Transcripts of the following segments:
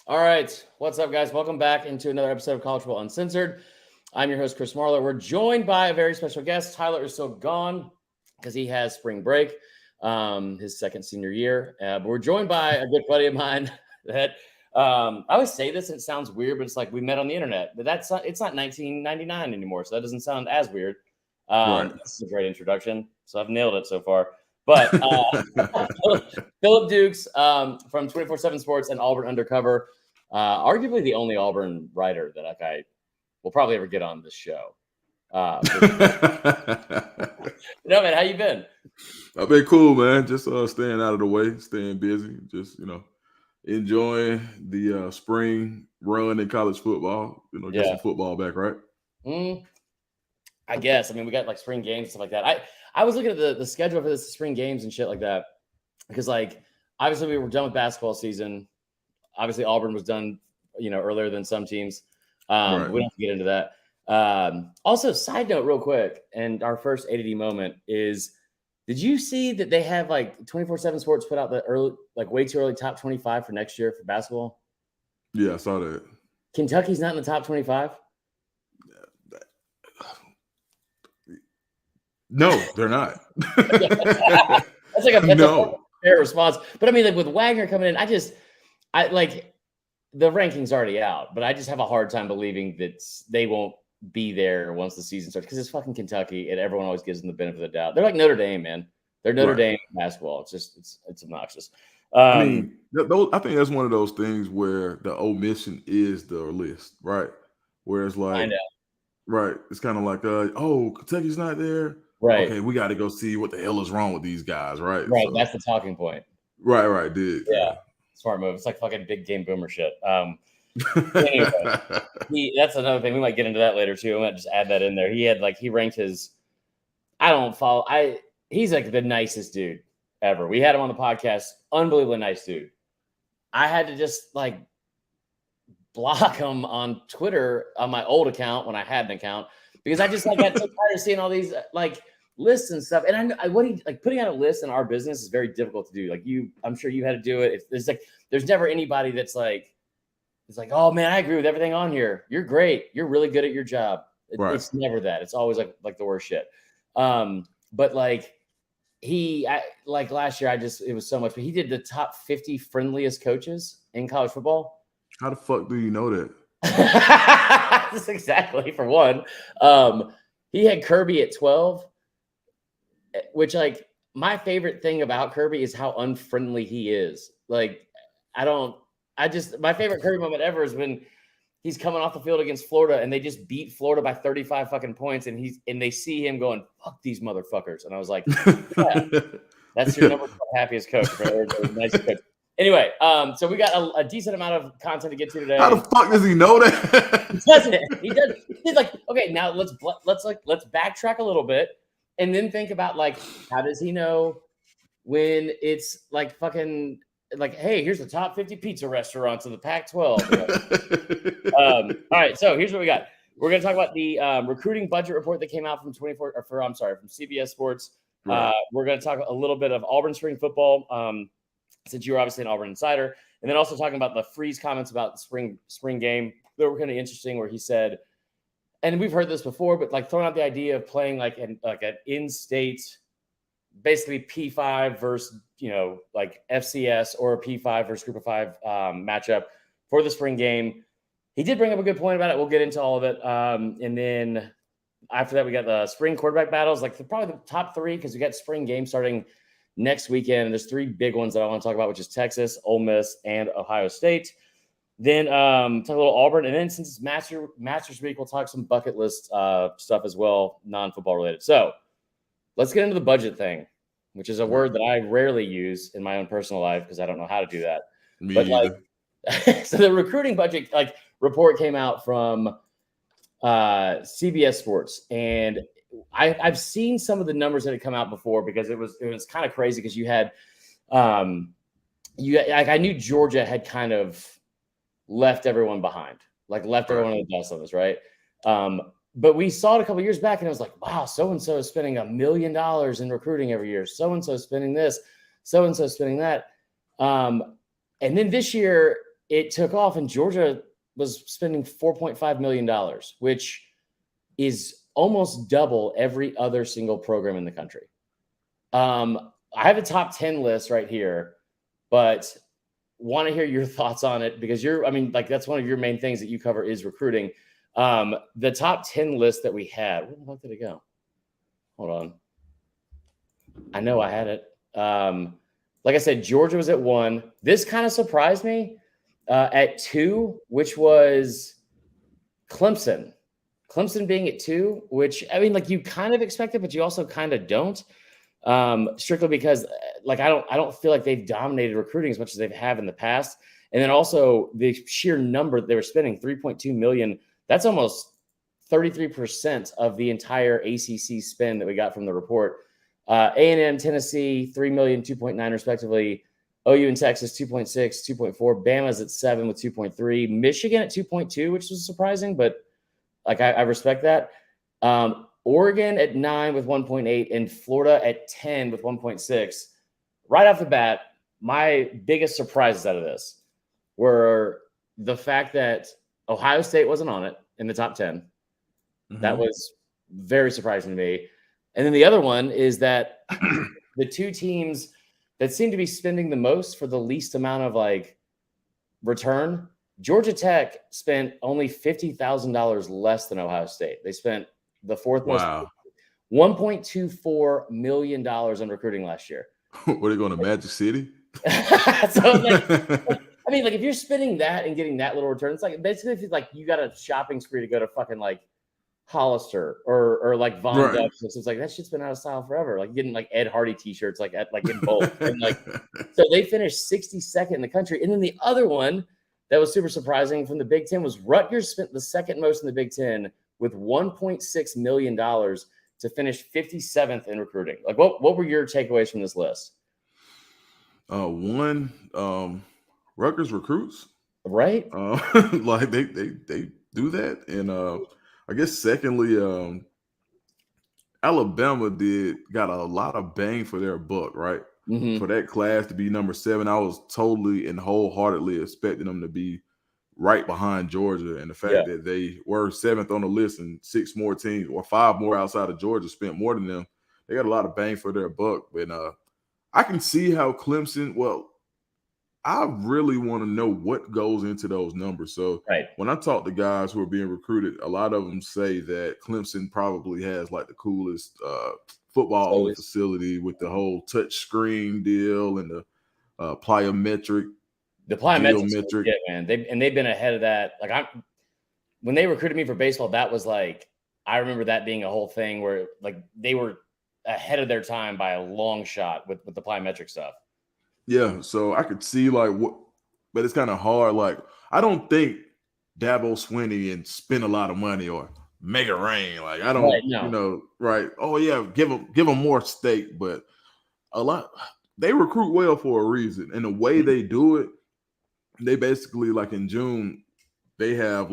All right. What's up, guys? Welcome back into another episode of College Football Uncensored. I'm your host, Chris Marler. We're joined by a very special guest. Tyler is still gone because he has spring break, his second senior year. But we're joined by a good buddy of mine that I always say this, and it sounds weird, but it's like we met on the internet. But it's not 1999 anymore, so that doesn't sound as weird. Right. This is a great introduction, so I've nailed it so far. But Philip Dukes from 24/7 Sports and Auburn Undercover, arguably the only Auburn writer that I will probably ever get on this show. No, man, how you been? I've been cool, man. Just staying out of the way, staying busy, just enjoying the spring run in college football. Get some football back, right? I guess. I mean, we got like spring games and stuff like that. I was looking at the schedule for the spring games and shit like that because, like, obviously we were done with basketball season. Obviously, Auburn was done, earlier than some teams. Right. We don't have to get into that. Also, side note, real quick, and our first ADD moment is: did you see that they have like 24/7 Sports put out the early, like way too early top 25 for next year for basketball? Yeah, I saw that. Kentucky's not in the top 25. No, they're not. That's like a fair response. But I mean, like with Wagner coming in, I like the ranking's already out, but I just have a hard time believing that they won't be there once the season starts because it's fucking Kentucky and everyone always gives them the benefit of the doubt. They're like Notre Dame, man. They're Notre Dame basketball. It's just it's obnoxious. I mean, I think that's one of those things where the omission is the list, right? Where it's like, right, it's kind of like, Kentucky's not there. Right. Okay, we got to go see what the hell is wrong with these guys, right? Right. So, that's the talking point. Right. Dude. Yeah. Smart move. It's like fucking big game boomer shit. Anyway, that's another thing. We might get into that later too. I might just add that in there. He ranked his. He's like the nicest dude ever. We had him on the podcast. Unbelievably nice dude. I had to just like block him on Twitter on my old account when I had an account because I just got so tired of seeing all these like lists and stuff. And putting out a list in our business is very difficult to do. Like I'm sure you had to do it. There's never anybody that's like, it's like, oh man, I agree with everything on here. You're great. You're really good at your job. It's never that. It's always like the worst shit. But like last year, it was so much, but he did the top 50 friendliest coaches in college football. How the fuck do you know that? That's exactly for one. He had Kirby at 12, which like my favorite thing about Kirby is how unfriendly he is. Like, my favorite Kirby moment ever is when he's coming off the field against Florida and they just beat Florida by 35 fucking points. And they see him going, fuck these motherfuckers. And I was like, yeah, that's your number one happiest coach. Nice coach. Anyway, so we got a decent amount of content to get to today. How the fuck does he know that? He doesn't. He does. He's like, okay, now let's backtrack a little bit and then think about like, how does he know when it's like fucking like, hey, here's the top 50 pizza restaurants of the Pac-12. All right, so here's what we got. We're going to talk about the recruiting budget report that came out from from CBS Sports. Right. We're going to talk a little bit of Auburn spring football. Since you're obviously an Auburn insider, and then also talking about the Freeze comments about the spring game that were kind of interesting, where he said, and we've heard this before, but like throwing out the idea of playing like an in-state, basically P5 versus like FCS or a P5 versus Group of 5 matchup for the spring game. He did bring up a good point about it. We'll get into all of it, and then after that we got the spring quarterback battles, like probably the top three because we got spring game starting next weekend. There's three big ones that I want to talk about, which is Texas, Ole Miss, and Ohio State. Then talk a little Auburn. And then since it's Masters Week, we'll talk some bucket list stuff as well, non-football related. So let's get into the budget thing, which is a word that I rarely use in my own personal life because I don't know how to do that. So the recruiting budget report came out from CBS Sports, and I've seen some of the numbers that had come out before because it was kind of crazy because you had I knew Georgia had kind of left everyone behind, everyone in the dust on this, right? But we saw it a couple of years back and it was like, wow, so-and-so is spending $1 million in recruiting every year. So-and-so is spending this, so-and-so is spending that. And then this year it took off, and Georgia was spending $4.5 million, which is almost double every other single program in the country. I have a top 10 list right here, but want to hear your thoughts on it because that's one of your main things that you cover is recruiting. The top 10 list that we had, where the fuck did it go? Hold on. I know I had it. Like I said, Georgia was at 1. This kind of surprised me at 2, which was Clemson. Clemson being at 2, which you kind of expect it, but you also kind of don't. Strictly because I don't feel like they've dominated recruiting as much as they've have in the past. And then also the sheer number they were spending, $3.2 million, that's almost 33% of the entire ACC spend that we got from the report. A&M, Tennessee, 3 million, 2.9 respectively. OU and Texas, 2.6, 2.4. Bama's at 7 with 2.3. Michigan at 2.2, which was surprising, but I respect that. Oregon at 9 with 1.8 and Florida at 10 with 1.6. Right off the bat, my biggest surprises out of this were the fact that Ohio State wasn't on it in the top 10. Mm-hmm. That was very surprising to me. And then the other one is that the two teams that seem to be spending the most for the least amount of return, Georgia Tech spent only $50,000 less than Ohio State. They spent the fourth most, $1.24 million on recruiting last year. Were they going to Magic City? So if you're spending that and getting that little return, it's basically if you got a shopping spree to go to fucking Hollister or Von Dutch. So it's that shit's been out of style forever. Getting Ed Hardy t-shirts in bulk. And so they finished 62nd in the country. And then the other one that was super surprising from the Big Ten was Rutgers spent the second most in the Big Ten with $1.6 million to finish 57th in recruiting. What were your takeaways from this list? One, Rutgers recruits, right? They do that, and I guess secondly, Alabama got a lot of bang for their buck, right? Mm-hmm. For that class to be number 7, I was totally and wholeheartedly expecting them to be right behind Georgia, and the fact that they were 7th on the list and 6 more teams or 5 more outside of Georgia spent more than them. They got a lot of bang for their buck. And I can see how Clemson, I really want to know what goes into those numbers. So when I talk to guys who are being recruited, a lot of them say that Clemson probably has the coolest football facility with the whole touch screen deal and the plyometric. The plyometric, man. They've been ahead of that. When they recruited me for baseball, that was I remember that being a whole thing where they were ahead of their time by a long shot with the plyometric stuff. Yeah, so I could see but it's kind of hard. I don't think Dabo Swinney and spend a lot of money or make it rain. I don't, right? Oh yeah, give them more stake, but a lot they recruit well for a reason, and the way they do it. They basically in June, they have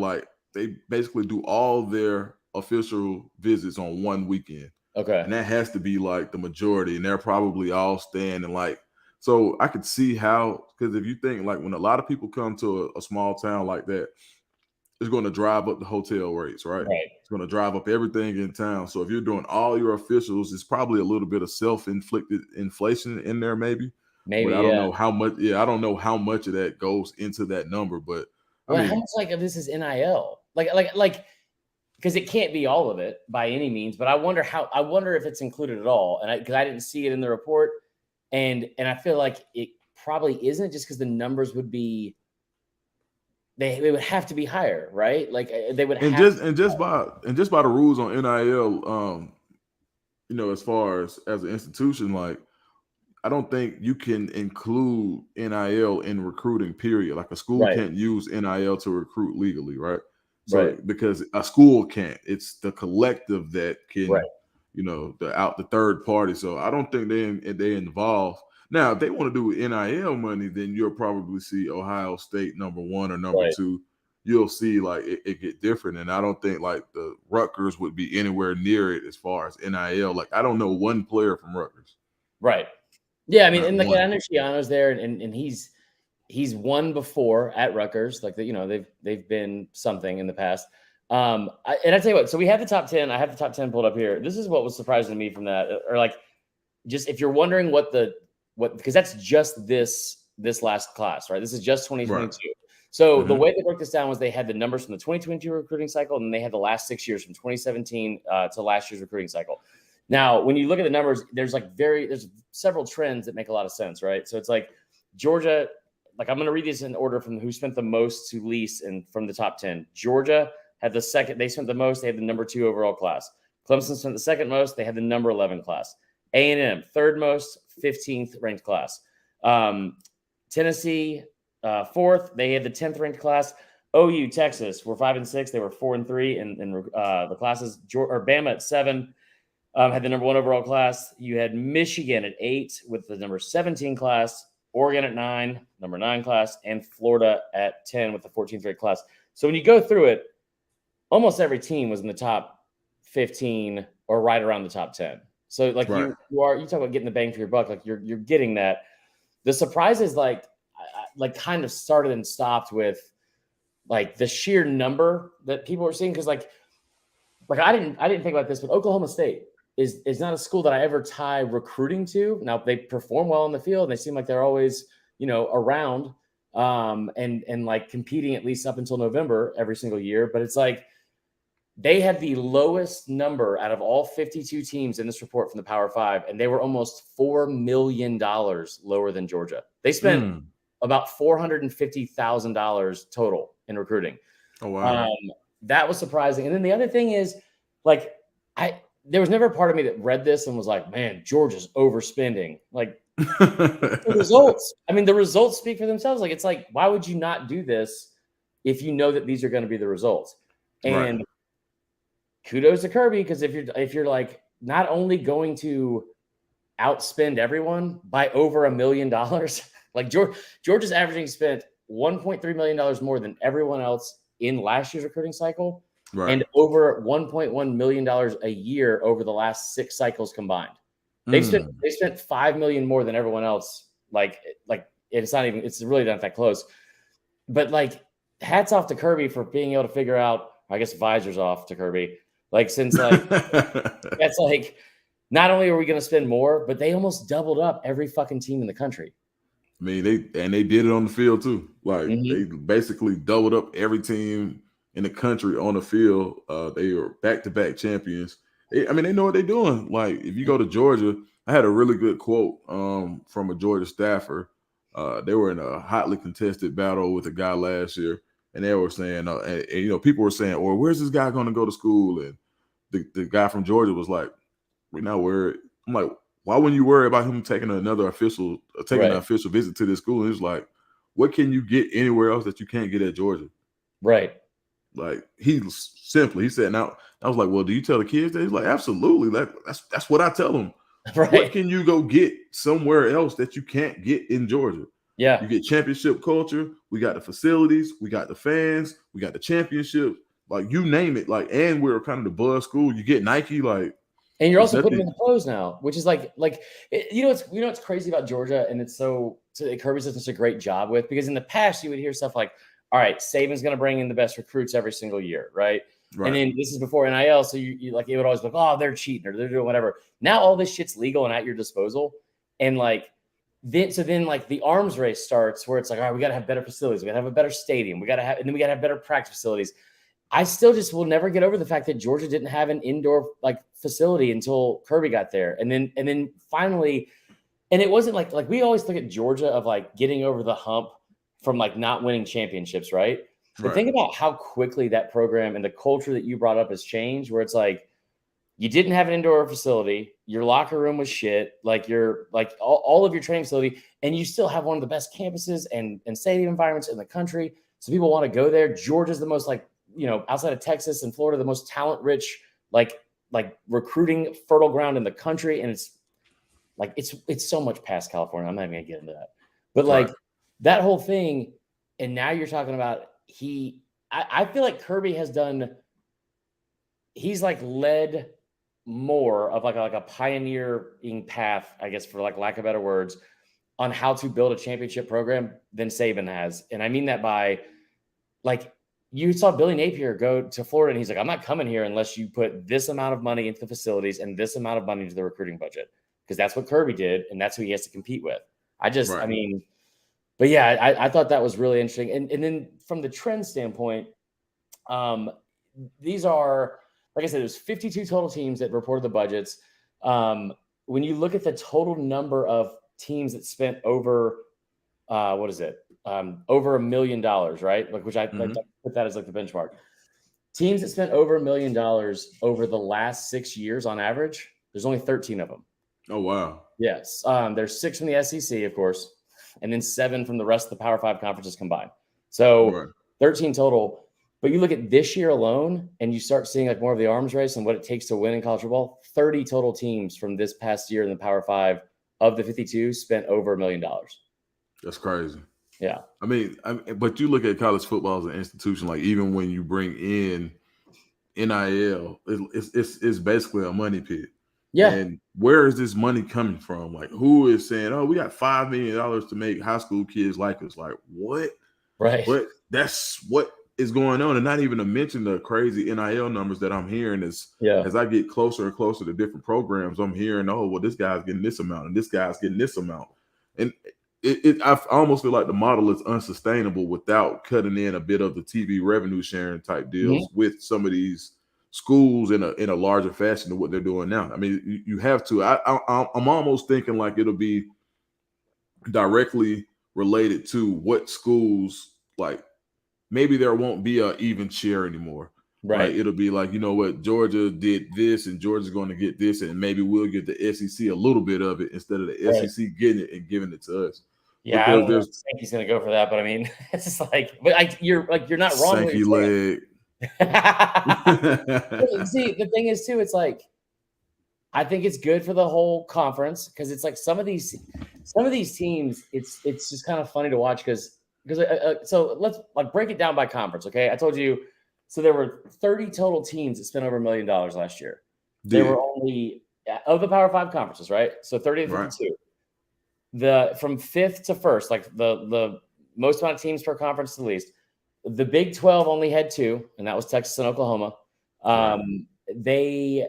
they basically do all their official visits on one weekend. Okay. And that has to be the majority, and they're probably all staying and so I could see how, because if you think when a lot of people come to a small town like that, it's going to drive up the hotel rates, right? It's going to drive up everything in town. So if you're doing all your officials, it's probably a little bit of self-inflicted inflation in there, maybe. But I don't know how much. Yeah, I don't know how much of that goes into that number. But how much of this is NIL? Because it can't be all of it by any means. But I wonder if it's included at all. And because I didn't see it in the report, and I feel like it probably isn't, just because the numbers would be. They would have to be higher, right? They would. Just by the rules on NIL, as far as an institution, I don't think you can include NIL in recruiting, period. A school can't use NIL to recruit legally, right? So because a school can't. It's the collective that can, the third party. So I don't think they involve. Now, if they want to do NIL money, then you'll probably see Ohio State number 1 or number 2. You'll see it get different. And I don't think the Rutgers would be anywhere near it as far as NIL. I don't know one player from Rutgers. Right. Yeah, I mean, and I know Shiano's there, and he's he's won before at Rutgers. Like, they've been something in the past. And I tell you what, so we have the top 10. I have the top 10 pulled up here. This is what was surprising to me from that, or like, just if you're wondering because that's just this last class, right? This is just 2022. Right. So the way they broke this down was they had the numbers from the 2022 recruiting cycle, and then they had the last 6 years from 2017 to last year's recruiting cycle. Now, when you look at the numbers, there's several trends that make a lot of sense, right? So it's like Georgia, like I'm going to read these in order from who spent the most to least and from the top 10. Georgia had the second, they spent the most, they had the number 2 overall class. Clemson spent the second most, they had the number 11 class. A&M, third most, 15th ranked class. Tennessee, fourth, they had the 10th ranked class. OU, Texas were 5 and 6, they were 4 and 3 in the classes. Bama at 7. Had the number 1 overall class. You had Michigan at 8 with the number 17 class, Oregon at 9, number 9 class, and Florida at 10 with the 14th ranked class. So when you go through it, almost every team was in the top 15 or right around the top 10. So like you talk about getting the bang for your buck, like you're getting that. The surprise is like kind of started and stopped with like the sheer number that people were seeing. Cause like I didn't think about this, but Oklahoma State is not a school that I ever tie recruiting to. Now they perform well in the field and they seem like they're always, around and like competing at least up until November every single year. But it's like they had the lowest number out of all 52 teams in this report from the Power 5, and they were almost $4 million lower than Georgia. They spent about $450,000 total in recruiting. Oh, wow. That was surprising. And then the other thing is, like, there was never a part of me that read this and was like, man, Georgia's overspending. Like, the results. I mean, the results speak for themselves. Like, it's like, why would you not do this if you know that these are going to be the results? And kudos to Kirby, because if you're like not only going to outspend everyone by over $1 million, like Georgia's averaging spent $1.3 million more than everyone else in last year's recruiting cycle, and over $1.1 million a year over the last 6 cycles combined. They spent $5 million more than everyone else. Like it's really not that close. But like, hats off to Kirby for being able to figure out. I guess visors off to Kirby. Like, since like that's like, not only are we going to spend more, but they almost doubled up every fucking team in the country. I mean, they did it on the field too. Like they basically doubled up every team in the country on the field. They were back-to-back champions. They know what they're doing. Like, if you go to Georgia, I had a really good quote from a Georgia staffer. They were in a hotly contested battle with a guy last year. And they were saying, people were saying, or where's this guy going to go to school? And the guy from Georgia was like, we're not worried. I'm like, why wouldn't you worry about him taking an official visit to this school? And he's like, what can you get anywhere else that you can't get at Georgia? Right. Like, he said, now I was like, well, do you tell the kids that? He's like, absolutely. That's what I tell them. Right. What can you go get somewhere else that you can't get in Georgia? Yeah. You get championship culture. We got the facilities. We got the fans. We got the championship. Like, you name it. Like, and we're kind of the buzz school. You get Nike, like, and you're also putting them in the pros now, which is like what's crazy about Georgia, and it's Kirby's done such a great job with, because in the past you would hear stuff like, all right, Saban's going to bring in the best recruits every single year, right? And then this is before NIL, so you like, it would always be like, oh, they're cheating or they're doing whatever. Now all this shit's legal and at your disposal, and like. Then like the arms race starts, where it's like, all right, we got to have better facilities. We got to have a better stadium. And then we got to have better practice facilities. I still just will never get over the fact that Georgia didn't have an indoor like facility until Kirby got there. And then finally, and it wasn't like we always look at Georgia of like getting over the hump from like not winning championships. Right. But think about how quickly that program and the culture that you brought up has changed, where it's like, you didn't have an indoor facility. Your locker room was shit. Like, you're like all of your training facility, and you still have one of the best campuses and stadium environments in the country. So people want to go there. Georgia's the most outside of Texas and Florida, the most talent rich, like recruiting fertile ground in the country. And it's like, it's so much past California. I'm not even gonna get into that, but like that whole thing. And now you're talking about I feel like Kirby has done, he's like led more of like a pioneering path, I guess, for like lack of better words, on how to build a championship program than Saban has. And I mean that by, like, you saw Billy Napier go to Florida and he's like, I'm not coming here unless you put this amount of money into the facilities and this amount of money into the recruiting budget. Because that's what Kirby did, and that's who he has to compete with. I mean, but yeah, I thought that was really interesting. And then from the trend standpoint, these are, like I said, there's 52 total teams that reported the budgets. When you look at the total number of teams that spent over, over $1 million, right? Like, which I put that as like the benchmark. Teams that spent over $1 million over the last 6 years on average, there's only 13 of them. Oh, wow. Yes. There's 6 from the SEC, of course, and then 7 from the rest of the Power 5 conferences combined. So 13 total. But you look at this year alone, and you start seeing like more of the arms race and what it takes to win in college football. 30 total teams from this past year in the Power 5 of the 52 spent over $1 million. That's crazy. Yeah. I mean, but you look at college football as an institution, like even when you bring in NIL, it's basically a money pit. Yeah. And where is this money coming from? Like, who is saying, oh, we got $5 million to make high school kids like us? Like, what? Right. But that's what is going on. And not even to mention the crazy NIL numbers that I'm hearing as I get closer and closer to different programs, I'm hearing, oh, well, this guy's getting this amount and this guy's getting this amount. And I almost feel like the model is unsustainable without cutting in a bit of the TV revenue sharing type deals with some of these schools in a larger fashion than what they're doing now. I mean, you have to. I'm almost thinking like it'll be directly related to what schools, like maybe there won't be a even share anymore. Right. It'll be like, you know what, Georgia did this and Georgia's going to get this, and maybe we'll get the SEC a little bit of it instead of the SEC getting it and giving it to us. Yeah, I don't think he's going to go for that, but I mean, it's just like, but you're not wrong. Sanky leg. See, the thing is too, it's like, I think it's good for the whole conference because it's like some of these teams, it's just kind of funny to watch because so let's like break it down by conference. Okay, I told you, so there were 30 total teams that spent over $1 million last year. There were only of the Power 5 conferences, right? So 30 to 52. From 5th to 1st, like the most amount of teams per conference to the least. The Big 12 only had 2, and that was Texas and Oklahoma. The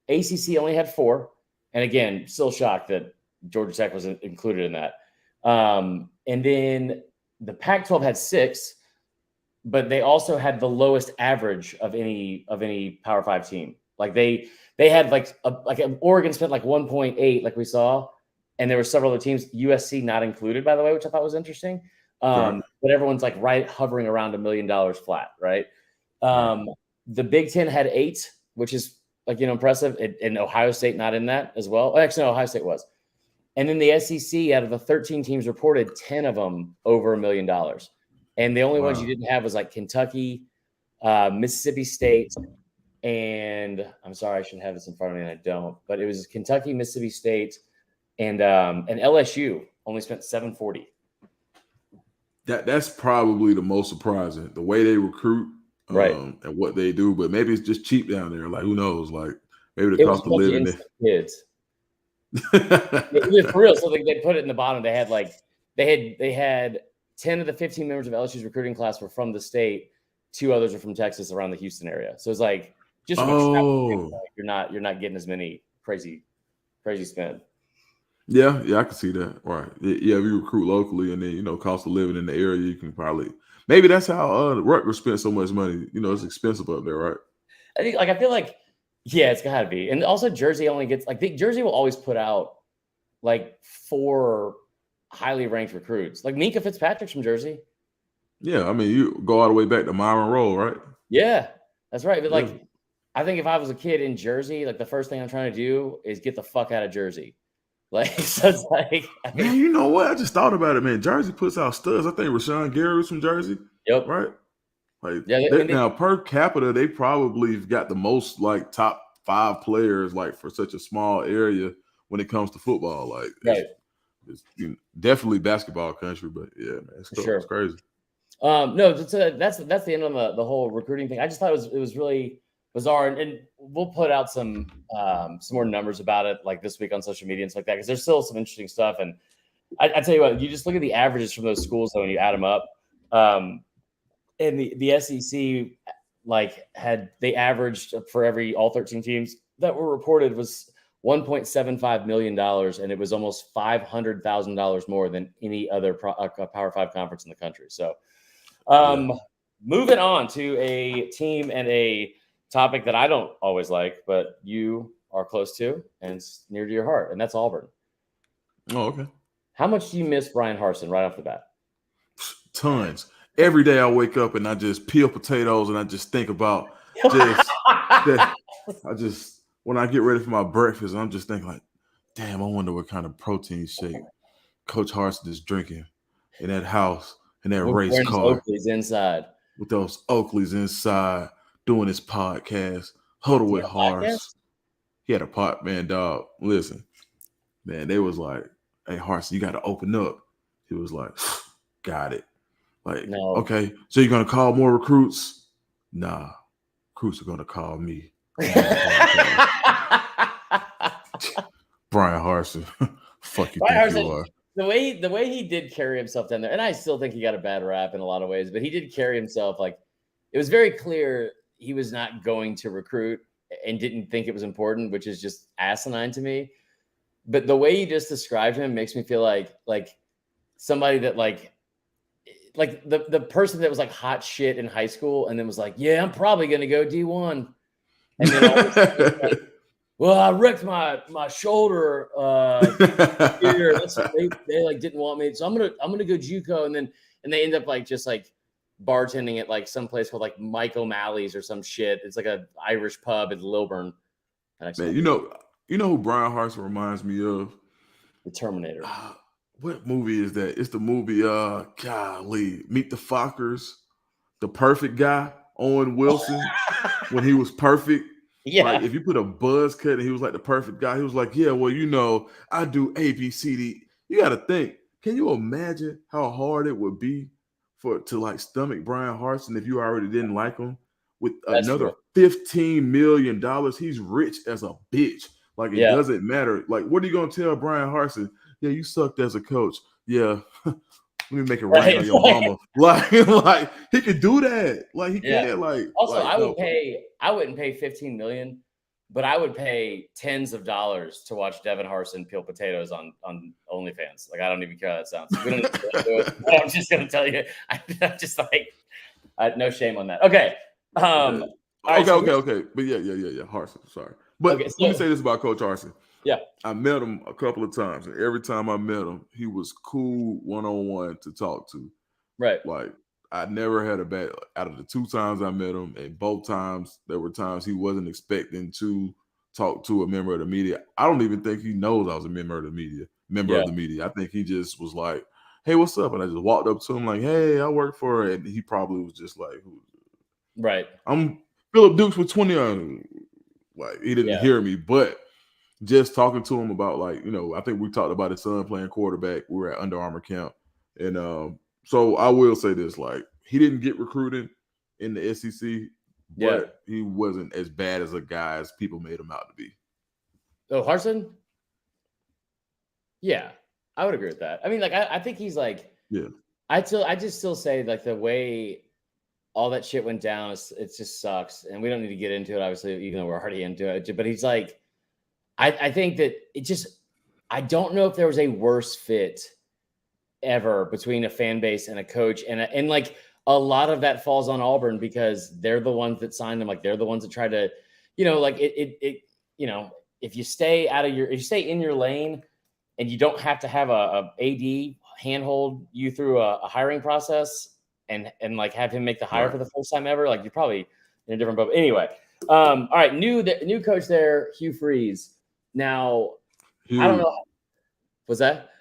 ACC only had 4, and again, still shocked that Georgia Tech wasn't included in that. And then the Pac-12 had 6, but they also had the lowest average of any Power 5 team. Like they had like Oregon spent like 1.8, like we saw, and there were several other teams, USC not included, by the way, which I thought was interesting. But everyone's like hovering around $1 million flat, right? The Big Ten had 8, which is like, impressive, and Ohio State not in that as well. Actually, no, Ohio State was. And then the SEC, out of the 13 teams reported, 10 of them over $1 million. And the only ones you didn't have was like Kentucky, Mississippi State, and I'm sorry, I shouldn't have this in front of me, and I don't. But it was Kentucky, Mississippi State, and LSU only spent $740. That's probably the most surprising, the way they recruit, and what they do. But maybe it's just cheap down there. Like, who knows? Like, maybe the cost of living there. Kids. It was for real. So they put it in the bottom. They had like they had 10 of the 15 members of LSU's recruiting class were from the state. 2 others are from Texas, around the Houston area. So it's like just you're not getting as many crazy spend. Yeah, I can see that. Right. Yeah, if you recruit locally and then, cost of living in the area, you can probably, maybe that's how Rutgers spent so much money. It's expensive up there, right? I feel like, yeah, it's gotta be. And also Jersey only gets Jersey will always put out like 4 highly ranked recruits. Like Minka Fitzpatrick's from Jersey. Yeah, I mean, you go all the way back to Myron Roll, right? Yeah, that's right. But I think if I was a kid in Jersey, like the first thing I'm trying to do is get the fuck out of Jersey. Like, so it's like, man, you know what? I just thought about it, man. Jersey puts out studs. I think Rashawn Gary was from Jersey. Yep. Right. Like, now per capita, they probably got the most like top 5 players like for such a small area when it comes to football. Like, it's definitely basketball country, but yeah, man, it's crazy. No, so that's the end on the whole recruiting thing. I just thought it was really bizarre. And we'll put out some more numbers about it like this week on social media and stuff like that, because there's still some interesting stuff. And I tell you what, you just look at the averages from those schools though, when you add them up. And the SEC they averaged for all 13 teams that were reported was $1.75 million, and it was almost $500,000 more than any other Power 5 conference in the country. So, moving on to a team and a topic that I don't always like, but you are close to and it's near to your heart, and that's Auburn. Oh, okay. How much do you miss Brian Harsin right off the bat? Tons. Every day I wake up and I just peel potatoes and I just think about when I get ready for my breakfast, I'm just thinking like, damn, I wonder what kind of protein shake Coach Harsin is drinking in that house, in that race car. Oakley's inside. With those Oakleys inside, doing his podcast, Huddle with Harsin. He had a pot, man, dog. Listen, man, they was like, hey, Harsin, you got to open up. He was like, got it. Like, no. Okay, so you're going to call more recruits? Nah, recruits are going to call me. Brian Harsin. Fuck you Brian think Harsin, you are. The way he did carry himself down there, and I still think he got a bad rap in a lot of ways, but he did carry himself like it was very clear he was not going to recruit and didn't think it was important, which is just asinine to me. But the way you just described him makes me feel like somebody that like the person that was like hot shit in high school and then was like, yeah, I'm probably going to go D1. And then all of a sudden, like, well, I wrecked my shoulder here. They like didn't want me, so I'm gonna go JUCO, and they end up like just like bartending at like some place called like Mike O'Malley's or some shit. It's like a Irish pub in Lilburn. Man, you know who Brian Harsin reminds me of? The Terminator. What movie is that? It's the movie golly, Meet the Fockers, The Perfect Guy, Owen Wilson, when he was perfect. Yeah. Like if you put a buzz cut and he was like the perfect guy, he was like, yeah, well, I do A, B, C, D. You got to think, can you imagine how hard it would be to like stomach Brian Harsin if you already didn't like him with another $15 million? He's rich as a bitch. Like it doesn't matter. Like, what are you going to tell Brian Harsin? Yeah, you sucked as a coach. Yeah. Let me make it right on your mama. Like he could do that. Like he can. Like also, I wouldn't pay $15 million, but I would pay tens of dollars to watch Devin Harsin peel potatoes on OnlyFans. Like I don't even care how that sounds. We don't need to do it. I'm just gonna tell you. I'm just like no shame on that. Okay. Okay. But yeah. Harsin, sorry. But let me say this about Coach Harsin. Yeah. I met him a couple of times, and every time I met him, he was cool one-on-one to talk to. Right. Like, I never had a bad – out of the 2 times I met him, and both times there were times he wasn't expecting to talk to a member of the media. I don't even think he knows I was a member of the media. I think he just was like, hey, what's up? And I just walked up to him like, hey, I work for – and he probably was just like – right. I'm Philip Dukes with 20 on – like, he didn't hear me, but – just talking to him about like, I think we talked about his son playing quarterback. We were at Under Armour camp. And so I will say this, like he didn't get recruited in the SEC, but he wasn't as bad as a guy as people made him out to be. Oh, Harsin? Yeah, I would agree with that. I mean, like, I think he's like, I just still say like the way all that shit went down, it just sucks. And we don't need to get into it, obviously, even though we're already into it, but he's like, I think that I don't know if there was a worse fit ever between a fan base and a coach. And like a lot of that falls on Auburn because they're the ones that signed him. Like they're the ones that try to, like if you stay if you stay in your lane and you don't have to have a AD handhold you through a hiring process and like have him make the hire for the first time ever, like you're probably in a different boat. Anyway. All right. New coach there, Hugh Freeze. Now, Hugh. I don't know. Was that?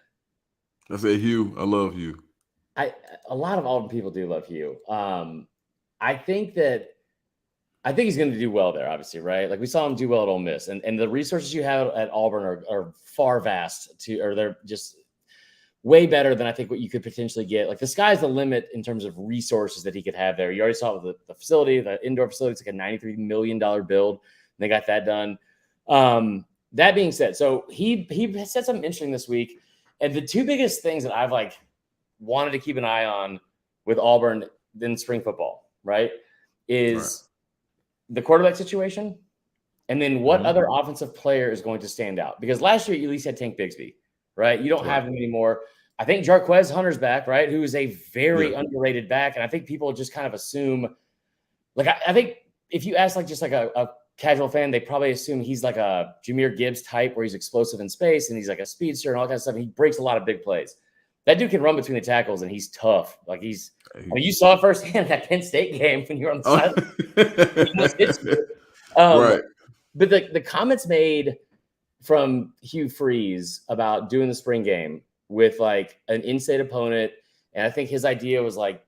I said Hugh. I love Hugh. A lot of Auburn people do love Hugh. I think he's going to do well there, obviously, right? Like we saw him do well at Ole Miss, and the resources you have at Auburn are far vast. They're just way better than I think what you could potentially get. Like the sky's the limit in terms of resources that he could have there. You already saw the facility, the indoor facility. It's like a $93 million build. And they got that done. That being said, so he said something interesting this week. And the two biggest things that I've like wanted to keep an eye on with Auburn in spring football, right, is the quarterback situation. And then what other offensive player is going to stand out? Because last year you at least had Tank Bigsby, right? You don't have him anymore. I think Jarquez Hunter's back, right? Who is a very underrated back. And I think people just kind of assume, like, I think if you ask like just like a casual fan, they probably assume he's like a Jahmyr Gibbs type where he's explosive in space and he's like a speedster and all that kind of stuff. And he breaks a lot of big plays. That dude can run between the tackles and he's tough. Like I mean, you saw it firsthand that Penn State game when you were on the sideline. But the comments made from Hugh Freeze about doing the spring game with like an in-state opponent, and I think his idea was like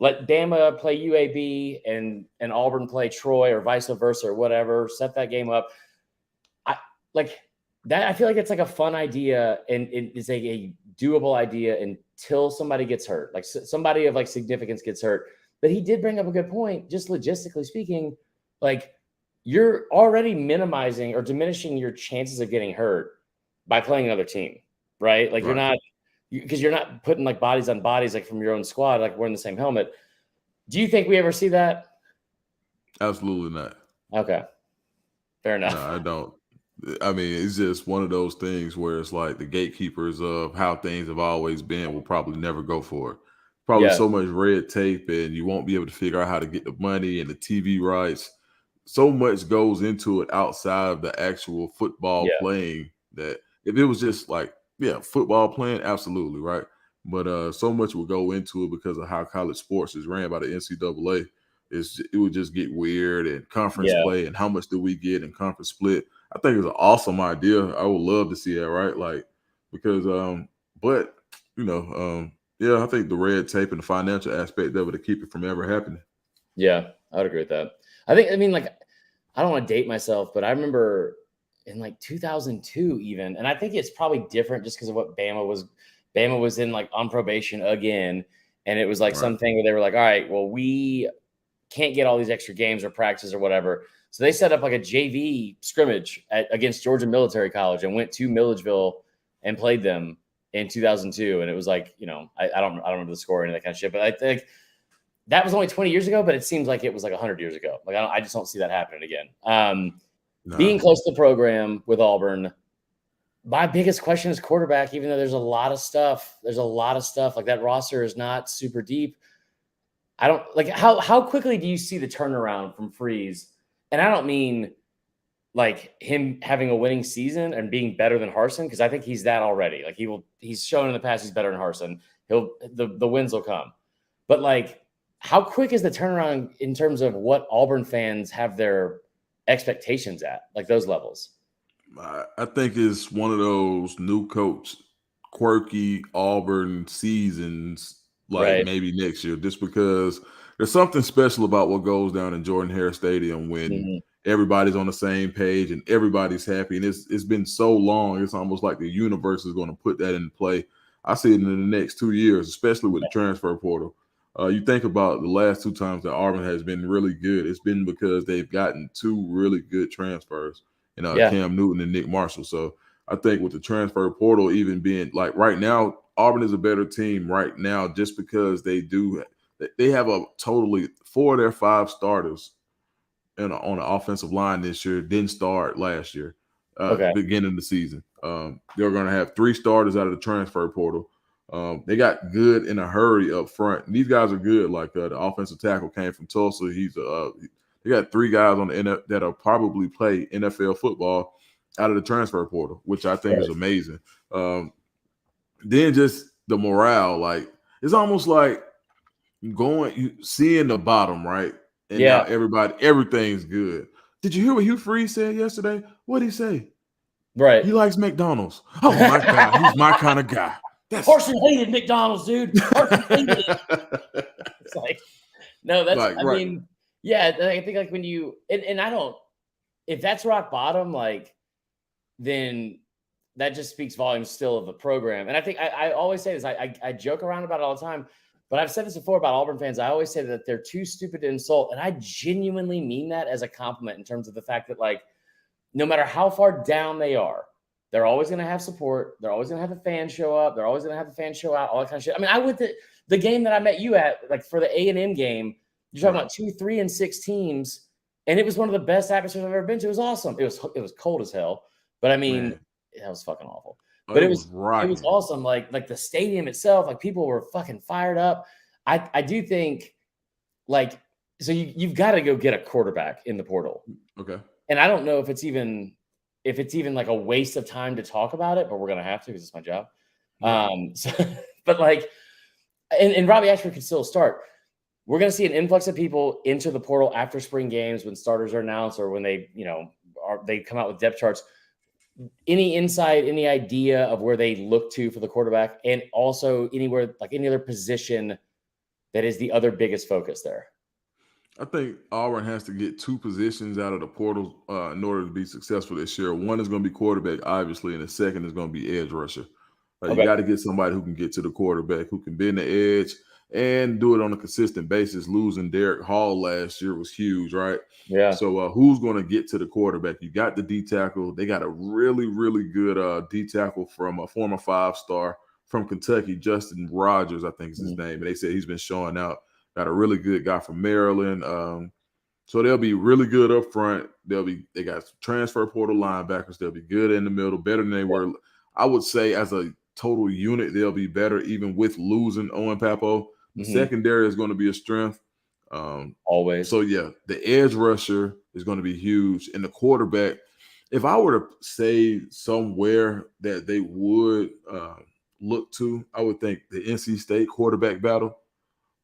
let Bama play UAB and Auburn play Troy or vice versa or whatever, set that game up. I feel like it's like a fun idea and it's like a doable idea until somebody gets hurt, like somebody of like significance gets hurt. But he did bring up a good point, just logistically speaking, like you're already minimizing or diminishing your chances of getting hurt by playing another team, right? Like you're not, because you're not putting like bodies on bodies, like from your own squad, like wearing the same helmet. Do you think we ever see that? Absolutely not. Okay. Fair enough. No, I don't. I mean, it's just one of those things where it's like the gatekeepers of how things have always been will probably never go for it. Probably so much red tape and you won't be able to figure out how to get the money and the TV rights. So much goes into it outside of the actual football playing that if it was just like, football playing, absolutely, right? But so much would go into it because of how college sports is ran by the NCAA. It would just get weird and conference play and how much do we get in conference split. I think it's an awesome idea. I would love to see that, right? Like, because, but, I think the red tape and the financial aspect of it to keep it from ever happening. Yeah, I would agree with that. I don't want to date myself, but I remember in like 2002 even, and I think it's probably different just because of what Bama was in like on probation again. And it was like something where they were like, all right, well, we can't get all these extra games or practices or whatever. So they set up like a JV scrimmage against Georgia Military College and went to Milledgeville and played them in 2002. And it was like, I don't remember the score and that kind of shit, but I think that was only 20 years ago, but it seems like it was like 100 years ago. Like I just don't see that happening again. Being close to the program with Auburn, my biggest question is quarterback, even though there's a lot of stuff. Like that roster is not super deep. I don't like how quickly do you see the turnaround from Freeze? And I don't mean like him having a winning season and being better than Harsin, because I think he's that already. Like he's shown in the past he's better than Harsin. The wins will come. But like, how quick is the turnaround in terms of what Auburn fans have their expectations at, like those levels? I think it's one of those new coach quirky Auburn seasons, like maybe next year, just because there's something special about what goes down in Jordan-Hare Stadium when everybody's on the same page and everybody's happy. And it's been so long, it's almost like the universe is going to put that into play. I see it in the next 2 years, especially with the transfer portal. You think about the last two times that Auburn has been really good. It's been because they've gotten two really good transfers, Cam Newton and Nick Marshall. So I think with the transfer portal even being like right now, Auburn is a better team right now just because they have a totally 4 of their 5 starters on the offensive line this year didn't start last year, beginning of the season. They're going to have 3 starters out of the transfer portal. They got good in a hurry up front. And these guys are good. Like the offensive tackle came from Tulsa. They got 3 guys on the that'll probably play NFL football out of the transfer portal, which I think is amazing. Then just the morale, like it's almost like seeing the bottom, right? And now everything's good. Did you hear what Hugh Freeze said yesterday? What did he say? Right. He likes McDonald's. Oh my God, he's my kind of guy. Harsin hated McDonald's, dude. Harsin hated it. It's like, no, that's like, I mean, I think like when you and I don't, if that's rock bottom, like then that just speaks volumes still of the program. And I think I always say this. I joke around about it all the time, but I've said this before about Auburn fans. I always say that they're too stupid to insult, and I genuinely mean that as a compliment in terms of the fact that, like, no matter how far down they are, they're always going to have support. They're always going to have the fans show up. They're always going to have the fans show out, all that kind of shit. I mean, I went to the game that I met you at, like, for the A&M game. You're talking about 2, 3, and 6 teams, and it was one of the best atmospheres I've ever been to. It was awesome. It was cold as hell, but I mean, that was fucking awful. But it was awesome. Like the stadium itself, like, people were fucking fired up. I do think, like, so you've got to go get a quarterback in the portal. Okay. And I don't know if it's even like a waste of time to talk about it, but we're gonna have to because it's my job. So, but like, and Robbie Ashford could still start. We're going to see an influx of people into the portal after spring games when starters are announced or when they, they come out with depth charts. Any insight, any idea of where they look to for the quarterback, and also anywhere, like any other position that is the other biggest focus there? I think Auburn has to get 2 positions out of the portal in order to be successful this year. One is going to be quarterback, obviously, and the second is going to be edge rusher. You got to get somebody who can get to the quarterback, who can bend the edge and do it on a consistent basis. Losing Derek Hall last year was huge, right? Yeah. So who's going to get to the quarterback? You got the D tackle. They got a really, really good D tackle from a former 5-star from Kentucky, Justin Rogers, I think is his name. And they said he's been showing out. Got a really good guy from Maryland. So they'll be really good up front. They got transfer portal linebackers. They'll be good in the middle, better than they were. I would say as a total unit, they'll be better even with losing Owen Papo. The secondary is going to be a strength. Always. So, yeah, the edge rusher is going to be huge. And the quarterback, if I were to say somewhere that they would look to, I would think the NC State quarterback battle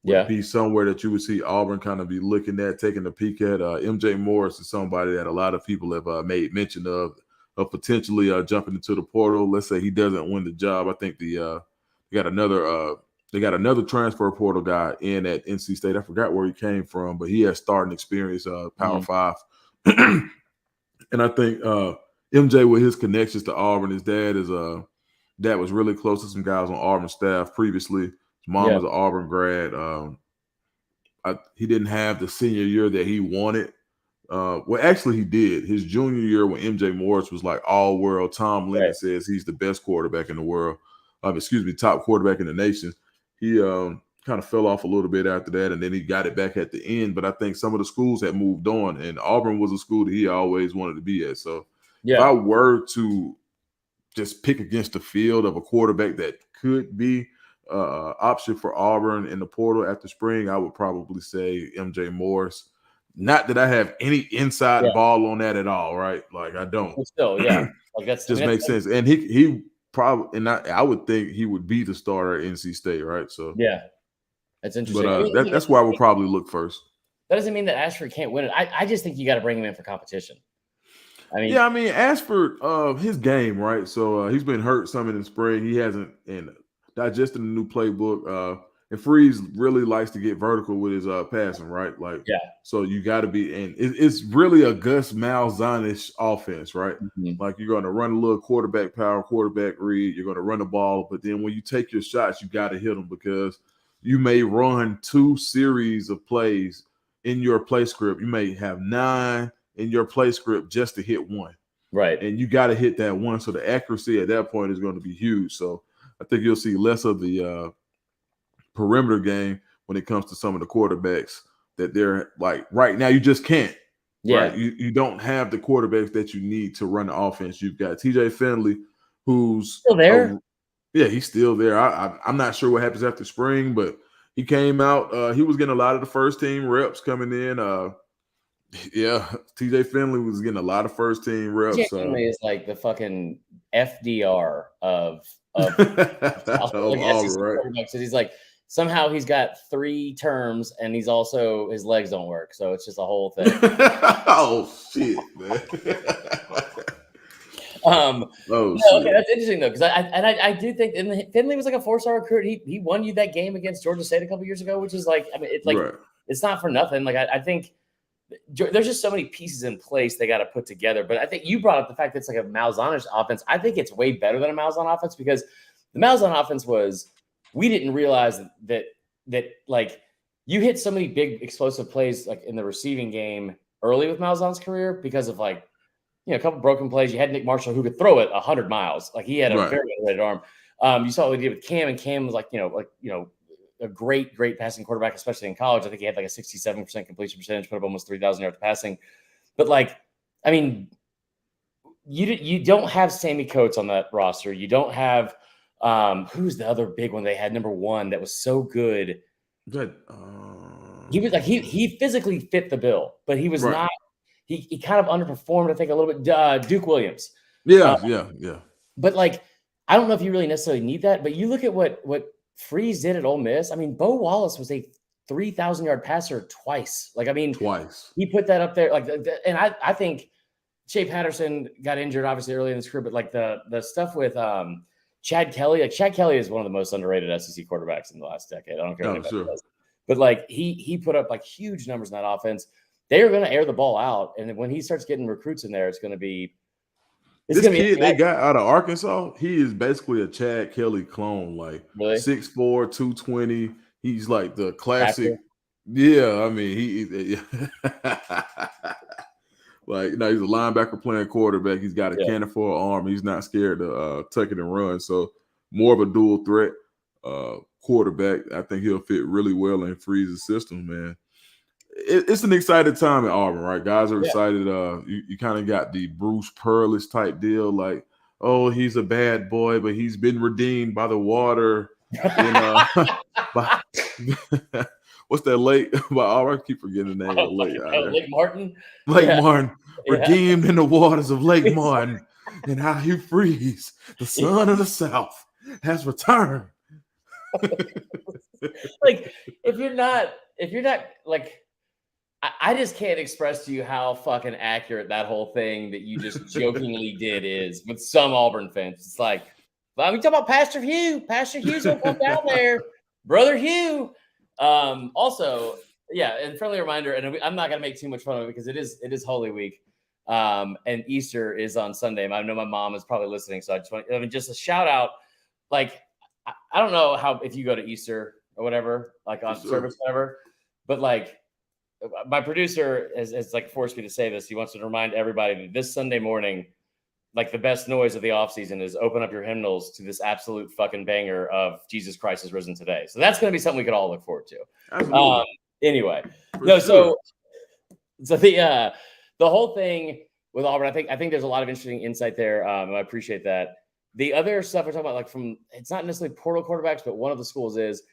would be somewhere that you would see Auburn kind of be looking at, taking a peek at. MJ Morris is somebody that a lot of people have made mention of potentially jumping into the portal. Let's say he doesn't win the job. I think they got another transfer portal guy in at NC State. I forgot where he came from, but he has starting experience, Power 5. And I think MJ, with his connections to Auburn, his dad was really close to some guys on Auburn staff previously. His mom was an Auburn grad. He didn't have the senior year that he wanted. Well, actually, he did. His junior year when MJ Morris was like all world. Tom Lennon says he's the best quarterback in the world. Top quarterback in the nation. He kind of fell off a little bit after that, and then he got it back at the end. But I think some of the schools had moved on, and Auburn was a school that he always wanted to be at. So if I were to just pick against the field of a quarterback that could be option for Auburn in the portal after spring, I would probably say MJ Morris. Not that I have any inside ball on that at all, right? Like, I don't. But still, like that's just makes sense. And he probably, and I would think he would be the starter at NC State, right? So that's interesting. But that's where I would probably look first. That doesn't mean that Ashford can't win it. I just think you got to bring him in for competition. I mean, Ashford, his game, right? So he's been hurt some in the spring. He hasn't digested a new playbook. And Freeze really likes to get vertical with his passing, right? Like, so you got to be, and it's really a Gus Malzahn-ish offense, right? Like, you're going to run a little quarterback power, quarterback read. You're going to run the ball, but then when you take your shots, you got to hit them, because you may run 2 series of plays in your play script. You may have 9 in your play script just to hit 1, right? And you got to hit that 1, so the accuracy at that point is going to be huge. So I think you'll see less of the perimeter game when it comes to some of the quarterbacks that they're like right now. You just can't. Right? You don't have the quarterbacks that you need to run the offense. You've got TJ Finley, who's still there. He's still there. I'm not sure what happens after spring, but he came out. He was getting a lot of the first team reps coming in. TJ Finley was getting a lot of first team reps. TJ Finley is like the fucking FDR of all right. So he's like, somehow he's got 3 terms, and he's also, his legs don't work, so it's just a whole thing. Oh shit, man. Okay, that's interesting though, because I do think, and Finley was like a 4-star recruit. He won you that game against Georgia State a couple years ago, which is like, I mean, it's like it's not for nothing. Like I think there's just so many pieces in place they got to put together. But I think you brought up the fact that it's like a Malzahnish offense. I think it's way better than a Malzahn offense because the Malzahn offense we didn't realize that like you hit so many big explosive plays like in the receiving game early with Malzahn's career because of like, a couple broken plays. You had Nick Marshall who could throw it 100 miles. Like he had a very underrated arm. You saw what he did with Cam, and Cam was like, a great passing quarterback, especially in college. I think he had like a 67% completion percentage, put up almost 3,000 yards passing. But like, I mean, you don't have Sammy Coates on that roster. You don't have who's the other big one they had, number one, that was so good. Good. He was like he physically fit the bill, but he was not. He kind of underperformed, I think, a little bit. Duke Williams. Yeah. But like, I don't know if you really necessarily need that. But you look at what Freeze did at Ole Miss. I mean, Bo Wallace was a 3,000-yard passer twice. Like, I mean, twice. He put that up there. Like, and I think Shea Patterson got injured obviously early in his career, but like the stuff with Chad Kelly. Like Chad Kelly is one of the most underrated SEC quarterbacks in the last decade. I don't care what anybody does. But like he put up like huge numbers in that offense. They are going to air the ball out, and when he starts getting recruits in there, it's going to be. This kid they got out of Arkansas, he is basically a Chad Kelly clone, like really? 6'4", 220. He's like the classic. Yeah, I mean he like he's a linebacker playing quarterback. He's got a cannon for an arm. He's not scared to tuck it and run. So more of a dual threat quarterback. I think he'll fit really well in Freeze's system, man. It's an exciting time at Auburn, right? Guys are excited. You kind of got the Bruce Pearlist type deal, like, oh, he's a bad boy, but he's been redeemed by the water. What's that lake? I keep forgetting the name of the lake. Lake Martin. Lake Martin, redeemed in the waters of Lake Martin, and how he frees the son of the South has returned. Like, if you're not like. I just can't express to you how fucking accurate that whole thing that you just jokingly did is with some Auburn fans. It's like, well, we talking about Pastor Hugh. Pastor Hugh's gonna come down there, Brother Hugh. Also, and friendly reminder, and I'm not gonna make too much fun of it because it is Holy Week, and Easter is on Sunday. I know my mom is probably listening, so just a shout out. Like, I don't know if you go to Easter or whatever, like on service, whatever, but like. My producer has like forced me to say this. He wants to remind everybody that this Sunday morning, like the best noise of the offseason is open up your hymnals to this absolute fucking banger of Jesus Christ is risen today. So that's going to be something we could all look forward to. Anyway, so the whole thing with Auburn, I think there's a lot of interesting insight there. I appreciate that. The other stuff we're talking about, like it's not necessarily portal quarterbacks, but one of the schools is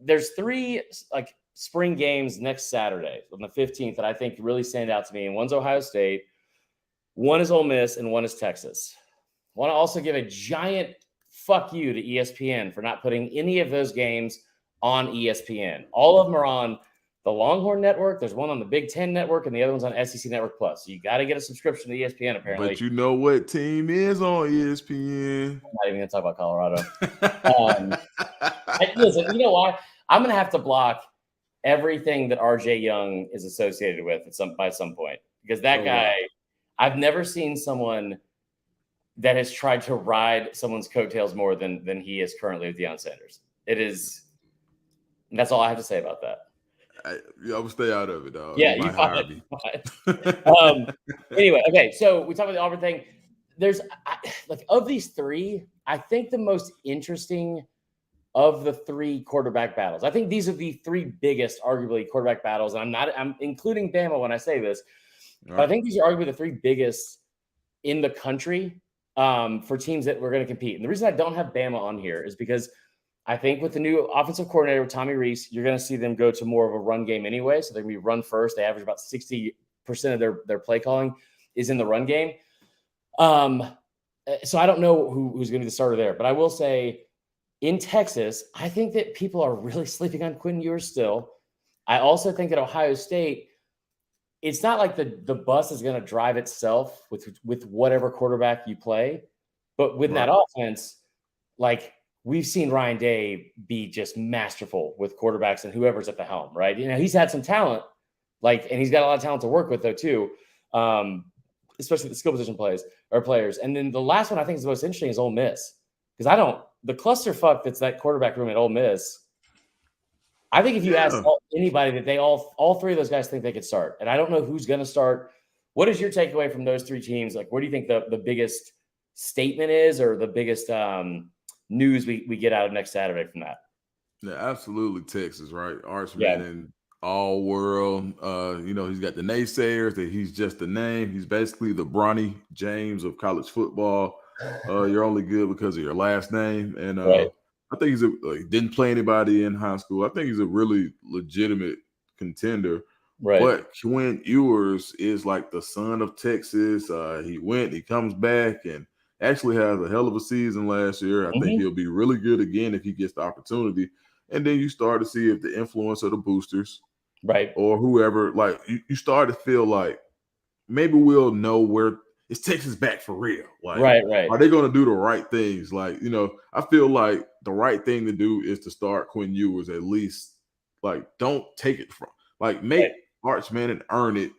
there's 3 like spring games next Saturday on the 15th that I think really stand out to me. And one's Ohio State, one is Ole Miss, and one is Texas. I want to also give a giant fuck you to ESPN for not putting any of those games on ESPN. All of them are on the Longhorn Network. There's one on the Big Ten Network, and the other one's on SEC Network Plus. So you got to get a subscription to ESPN, apparently. But you know what team is on ESPN? I'm not even going to talk about Colorado. Listen, you know what? I'm going to have to block everything that RJ Young is associated with by some point, because that guy, I've never seen someone that has tried to ride someone's coattails more than he is currently with Deion Sanders. That's all I have to say about that. I will stay out of it, dog. Yeah, you hire me. Anyway, okay, so we talked about the Auburn thing. There's like, of these 3, I think the most interesting of the 3 quarterback battles. I think these are the 3 biggest, arguably, quarterback battles. And I'm including Bama when I say this, but I think these are arguably the 3 biggest in the country for teams that we're going to compete. And the reason I don't have Bama on here is because I think with the new offensive coordinator, with Tommy Rees, you're going to see them go to more of a run game anyway. So they're going to be run first. They average about 60% of their play calling is in the run game. So I don't know who's going to be the starter there, but I will say, in Texas, I think that people are really sleeping on Quinn Ewers still. I also think at Ohio State, it's not like the bus is going to drive itself with whatever quarterback you play. But with that offense, like we've seen Ryan Day be just masterful with quarterbacks and whoever's at the helm, right? He's had some talent, Like, and he's got a lot of talent to work with though too, especially the skill position players. And then the last one I think is the most interesting is Ole Miss, because the clusterfuck that's that quarterback room at Ole Miss. I think if you ask anybody that all three of those guys think they could start, and I don't know who's going to start. What is your takeaway from those three teams? Like, where do you think the biggest statement is, or the biggest news we get out of next Saturday from that? Yeah, absolutely, Texas, right? Archman and all world. He's got the naysayers that he's just a name. He's basically the Bronny James of college football. You're only good because of your last name, and I think he didn't play anybody in high school. I think he's a really legitimate contender. Right. But Quinn Ewers is like the son of Texas. He comes back and actually has a hell of a season last year. I think he'll be really good again if he gets the opportunity. And then you start to see if the influence of the boosters, right, or whoever, like you start to feel like maybe we'll know where is Texas back for real. Like, right. Are they going to do the right things? Like, I feel like the right thing to do is to start Quinn Ewers at least. Like, don't take it from, like, make Arch Manning earn it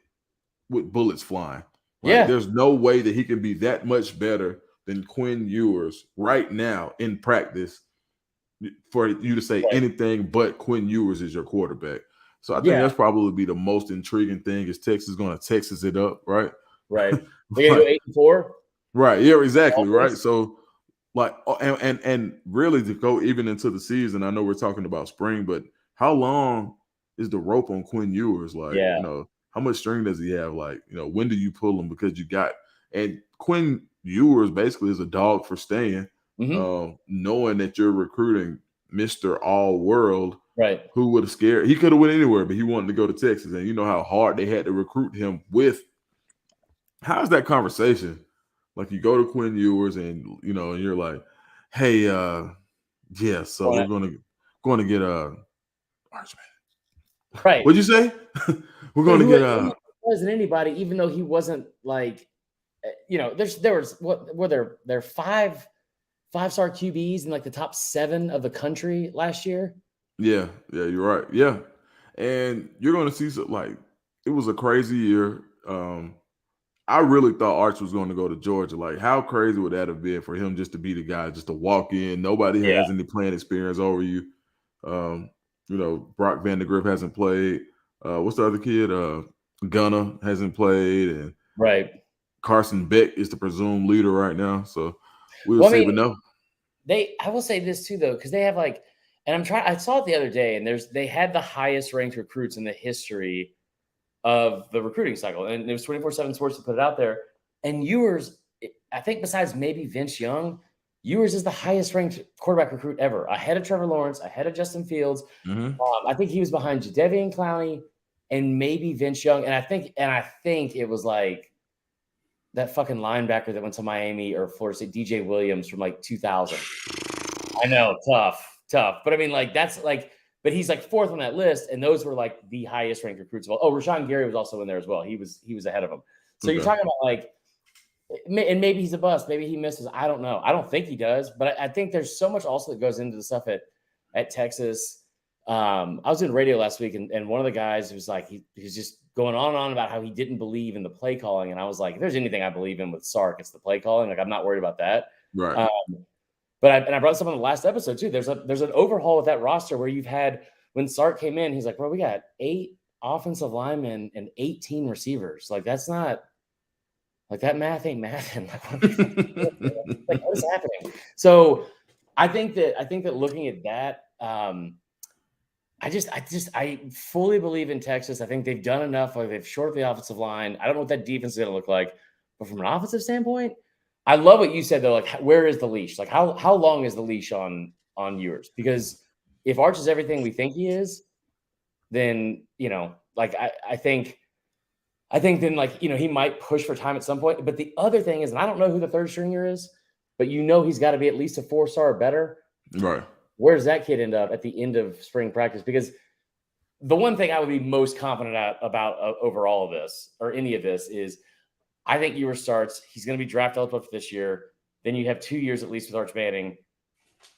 with bullets flying. Like, there's no way that he can be that much better than Quinn Ewers right now in practice for you to say anything but Quinn Ewers is your quarterback. So I think that's probably be the most intriguing thing is Texas going to Texas it up, right? Right. They're going to go 8-4? Right. Yeah, exactly. Right. So, like, and really to go even into the season, I know we're talking about spring, but how long is the rope on Quinn Ewers? Like, how much string does he have? Like, when do you pull him? Because and Quinn Ewers basically is a dog for staying, knowing that you're recruiting Mr. All World, right? Who would have scared? He could have went anywhere, but he wanted to go to Texas, and you know how hard they had to recruit him with. How's that conversation? Like, you go to Quinn Ewers, and and you're like, "Hey, so we're going to get Archman." Right. What'd you say? We're going to get wasn't anybody, even though he wasn't like, there was what were there 5-star QBs in like the top 7 of the country last year. Yeah, you're right. Yeah, and you're going to see like it was a crazy year. I really thought Arch was going to go to Georgia. Like, how crazy would that have been for him just to be the guy, just to walk in? Nobody has any playing experience over you. Brock Vandegrift hasn't played. What's the other kid? Gunner hasn't played, and Carson Beck is the presumed leader right now. So we'll see. But no, I will say this too, though, because they have like, and I saw it the other day, and they had the highest ranked recruits in the history of the recruiting cycle, and it was 24/7 Sports to put it out there. And Ewers, I think, besides maybe Vince Young, Ewers is the highest ranked quarterback recruit ever, ahead of Trevor Lawrence, ahead of Justin Fields. I think he was behind Jadeveon Clowney and maybe Vince Young, and I think it was like that fucking linebacker that went to Miami or Florida State, DJ Williams from like 2000. I know, tough, but I mean, like, that's like. But he's like 4th on that list, and those were like the highest ranked recruits of all. Oh, Rashawn Gary was also in there as well. He was ahead of him. So you're talking about like, and maybe he's a bust. Maybe he misses. I don't know. I don't think he does, but I think there's so much also that goes into the stuff at Texas. I was doing radio last week, and one of the guys was like, he's just going on and on about how he didn't believe in the play calling, and I was like, if there's anything I believe in with Sark, it's the play calling. Like, I'm not worried about that. Right. But I brought this up on the last episode too. There's an overhaul with that roster where you've had, when Sark came in, he's like, bro, we got 8 offensive linemen and 18 receivers. Like, that's not, like, that math ain't mathing. Like, what is happening? So I think that looking at that, I fully believe in Texas. I think they've done enough. Like, they've shored the offensive line. I don't know what that defense is going to look like, but from an offensive standpoint, I love what you said though. Like, where is the leash? Like, how long is the leash on Ewers? Because if Arch is everything we think he is, then like I think then, like, he might push for time at some point. But the other thing is, and I don't know who the third stringer is, but he's got to be at least a 4-star or better. Right. Where does that kid end up at the end of spring practice? Because the one thing I would be most confident about over all of this or any of this is, I think Ewers starts. He's going to be draft eligible for this year. Then you have 2 years at least with Arch Manning.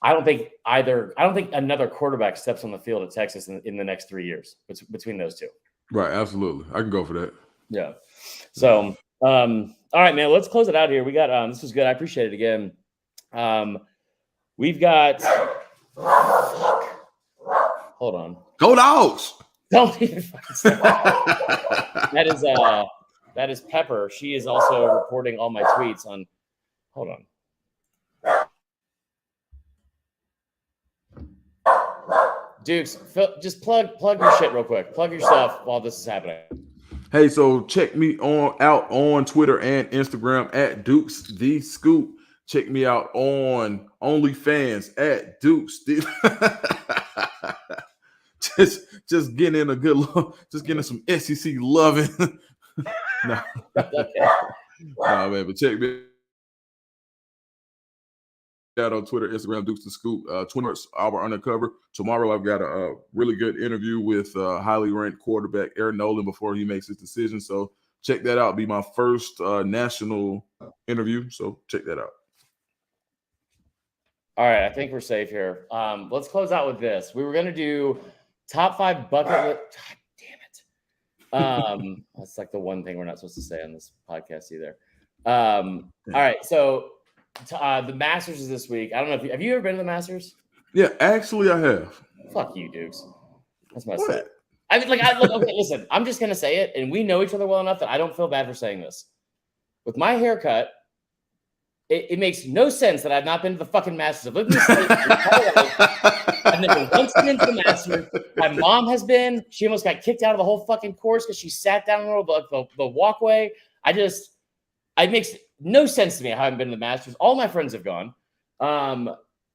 I don't think another quarterback steps on the field at Texas in the next 3 years between those two. Right, absolutely. I can go for that. Yeah. So, all right, man. Let's close it out here. We got this was good. I appreciate it again. We've got. Hold on. Go Dogs! Don't even fucking stop. That is Pepper. She is also reporting all my tweets on. Hold on. Dukes, just plug your shit real quick. Plug your stuff while this is happening. Hey, so check me out on Twitter and Instagram at Dukes the Scoop. Check me out on OnlyFans at Dukes. just getting in a good look, just getting some SEC loving. No, man, but check me out on Twitter, Instagram, Dukes the Scoop. 20 Hour Undercover. Tomorrow, I've got a really good interview with highly ranked quarterback Aaron Nolan before he makes his decision. So check that out. It'll be my first national interview. So check that out. All right, I think we're safe here. Let's close out with this. We were going to do top 5 bucket list. God damn it. That's like the one thing we're not supposed to say on this podcast either. All right, so the Masters is this week. I don't know if have you ever been to the Masters? Yeah, actually, I have. Fuck you, Dukes. That's my what? I mean, okay, listen. I'm just gonna say it, and we know each other well enough that I don't feel bad for saying this. With my haircut, it makes no sense that I've not been to the fucking Masters. I've lived in the state. I've never once been into the Masters. My mom has been. She almost got kicked out of the whole fucking course because she sat down in the middle of the walkway. It makes no sense to me. I haven't been to the Masters. All my friends have gone.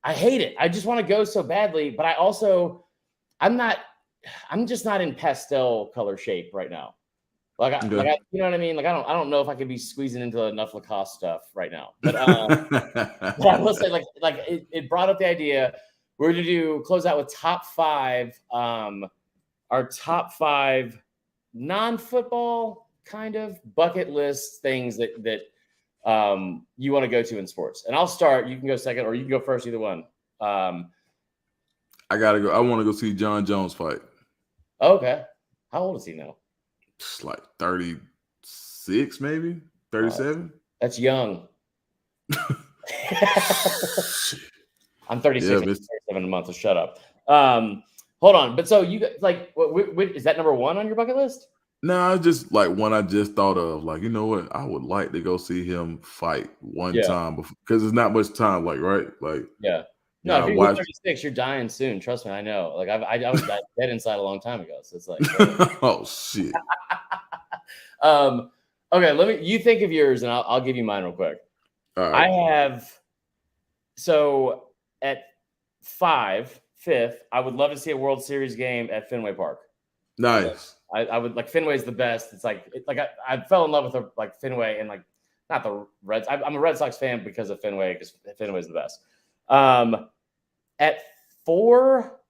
I hate it. I just want to go so badly, but I'm just not in pastel color shape right now. You know what I mean? Like, I don't know if I could be squeezing into enough Lacoste stuff right now. But, but I will say, it brought up the idea. We're going to close out with top 5, our top 5 non-football kind of bucket list things that you want to go to in sports. And I'll start. You can go second, or you can go first. Either one. I gotta go. I want to go see John Jones fight. Okay. How old is he now? It's like 36, maybe 37. That's young. I'm 36. Yeah, 37 a month. So shut up. Hold on. But so you like, what is that number 1 on your bucket list? No, it's just like one I just thought of. Like, you know what? I would like to go see him fight one time because there's not much time. Like, right? Like, yeah. No, if you're 36, you're dying soon. Trust me, I know. Like, I was dead inside a long time ago. So it's like, oh shit. Okay, you think of yours, and I'll give you mine real quick. All right. I have. So at 5th, I would love to see a World Series game at Fenway Park. Nice. I would like Fenway's the best. It's like I fell in love with Fenway and not the Reds. I'm a Red Sox fan because of Fenway because Fenway's the best. At 4,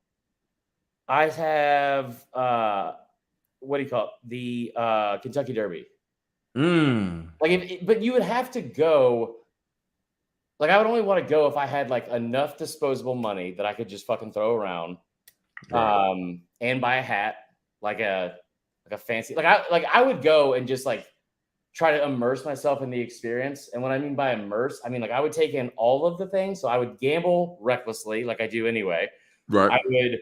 I have what do you call it? The Kentucky Derby. But you would have to go. Like, I would only want to go if I had enough disposable money that I could just fucking throw around, and buy a hat, like a fancy. I would go and just try to immerse myself in the experience. And what I mean by immerse, I mean I would take in all of the things. So I would gamble recklessly, like I do anyway. Right. I would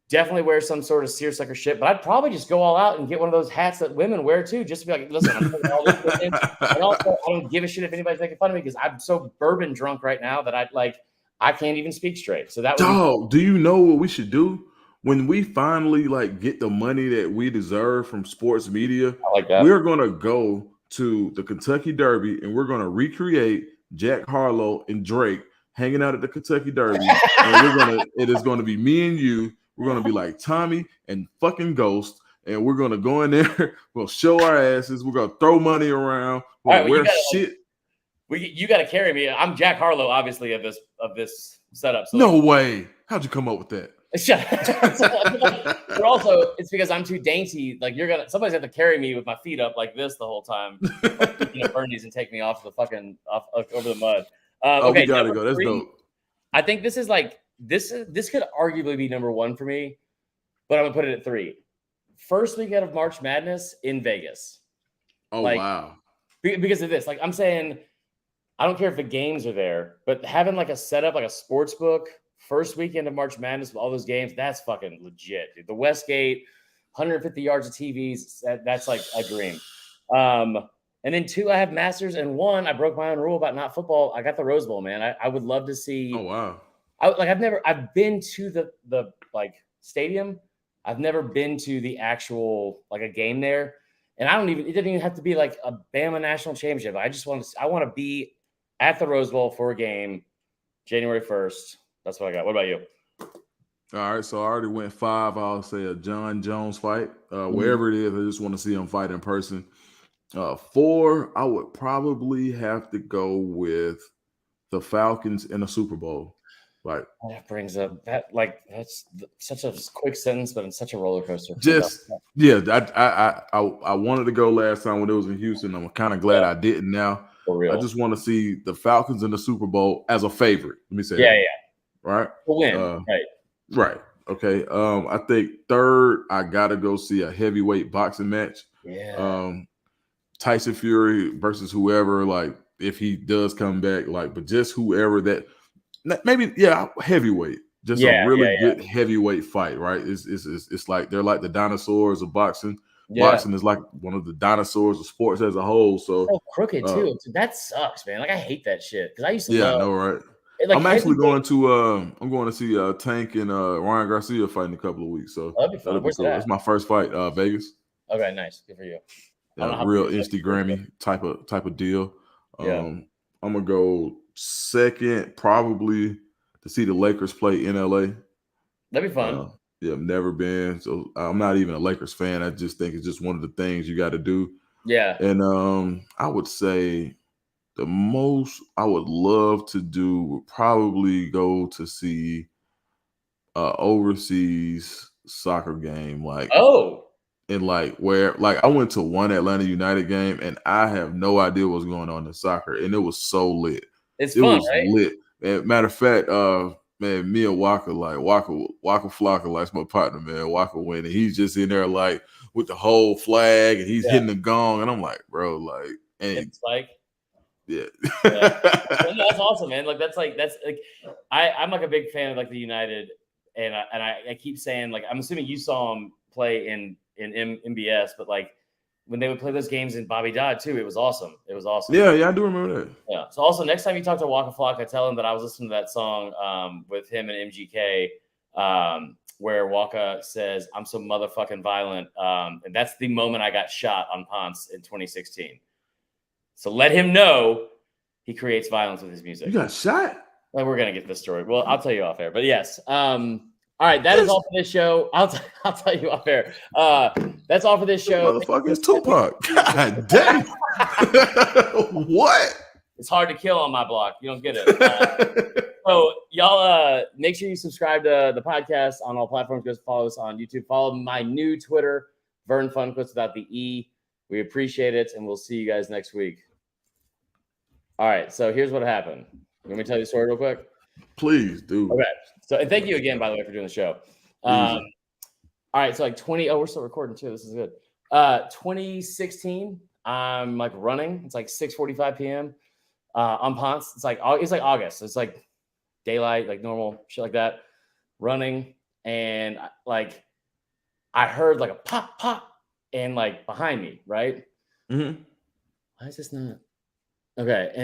definitely wear some sort of seersucker shit, but I'd probably just go all out and get one of those hats that women wear too, just to be like, listen, I'm putting all this in. And also, I don't give a shit if anybody's making fun of me because I'm so bourbon drunk right now that I can't even speak straight. So that would do you know what we should do? When we finally get the money that we deserve from sports media, we're gonna go to the Kentucky Derby and we're gonna recreate Jack Harlow and Drake hanging out at the Kentucky Derby. And it is gonna be me and you. We're gonna be like Tommy and fucking Ghost, and we're gonna go in there. We'll show our asses. We're gonna throw money around. We'll wear shit. You got to carry me. I'm Jack Harlow, obviously, of this setup. So no way. How'd you come up with that? But also, it's because I'm too dainty. Like somebody's got to carry me with my feet up like this the whole time, Bernie's and take me off the fucking over the mud. Okay, we gotta go. That's 3, dope. I think this is this could arguably be number 1 for me, but I'm gonna put it at 3. first weekend of March Madness in Vegas. Oh, wow. Because of this. Like, I'm saying, I don't care if the games are there, but having like a setup, like a sports book, first weekend of March Madness with all those games, that's fucking legit, dude. The Westgate, 150 yards of TVs, that's like a dream. And then 2, I have Masters, and 1, I broke my own rule about not football. I got the Rose Bowl, man. I would love to see. Oh, wow. I've been to the like stadium. I've never been to the actual like a game there. And it didn't even have to be like a Bama national championship. I want to be at the Rose Bowl for a game, January 1st. That's what I got. What about you? All right, so I already went 5. I'll say a John Jones fight. Wherever it is, I just want to see him fight in person. 4, I would probably have to go with the Falcons in a Super Bowl. Like, that brings up that's such a quick sentence, but it's such a roller coaster. I wanted to go last time when it was in Houston. I'm kind of glad I didn't now. For real. I just want to see the Falcons in the Super Bowl as a favorite. Let me say that. Yeah. Right? To win. Right. Okay. I think 3rd, I gotta go see a heavyweight boxing match. Yeah. Tyson Fury versus whoever, like if he does come back, like, but just whoever that maybe, heavyweight. Just a really good heavyweight fight, right? It's like they're like the dinosaurs of boxing. Yeah. Boxing is like one of the dinosaurs of sports as a whole. So crooked too. That sucks, man. Like I hate that shit because I used to. Yeah, I know, right? Like, I'm actually going to see Tank and Ryan Garcia fight in a couple of weeks. So that'll be fun. Where's cool. It's my first fight, Vegas. Okay, nice. Good for you. Yeah, real Instagrammy type of deal. I'm gonna go 2nd, probably to see the Lakers play in LA. That'd be fun. I've never been, so I'm not even a Lakers fan. I just think it's just one of the things you got to do. Yeah. And I would say the most I would love to do would probably go to see overseas soccer game, like and like where like I went to one Atlanta United game and I have no idea what's going on in soccer, and it was so lit. It fun, was right? Lit. And matter of fact, man, me and Walker Flocka likes my partner, man. Walker went and he's just in there like with the whole flag and he's hitting the gong, and I'm like, bro, like, and it's like. Yeah. That's awesome, man. Like I'm like a big fan of like the United, and I keep saying, like, I'm assuming you saw him play in MBS, but like when they would play those games in Bobby Dodd too, it was awesome. Yeah, I do remember that. Yeah. So also next time you talk to Waka Flocka, tell him that I was listening to that song with him and MGK, where Waka says, "I'm so motherfucking violent," and that's the moment I got shot on Ponce in 2016. So let him know he creates violence with his music. You got shot? Well, we're gonna get this story. Well, I'll tell you off air. But yes. All right, that is all for this show. I'll tell you off air. That's all for this show. Motherfucker, it's Tupac. God damn. What? It's hard to kill on my block. You don't get it. So y'all make sure you subscribe to the podcast on all platforms. Go follow us on YouTube. Follow my new Twitter, Vern Funquist without the E. We appreciate it, and we'll see you guys next week. All right, so here's what happened. Let me tell you the story real quick. Please do. Okay. So, and thank you again, by the way, for doing the show. All right, so like we're still recording too. This is good. 2016, I'm like running. It's like 6:45 p.m. On Ponce. It's like August. It's like daylight, like normal shit like that. Running, and like I heard like a pop, pop, and like behind me, right? Mm-hmm. Why is this not? Okay. And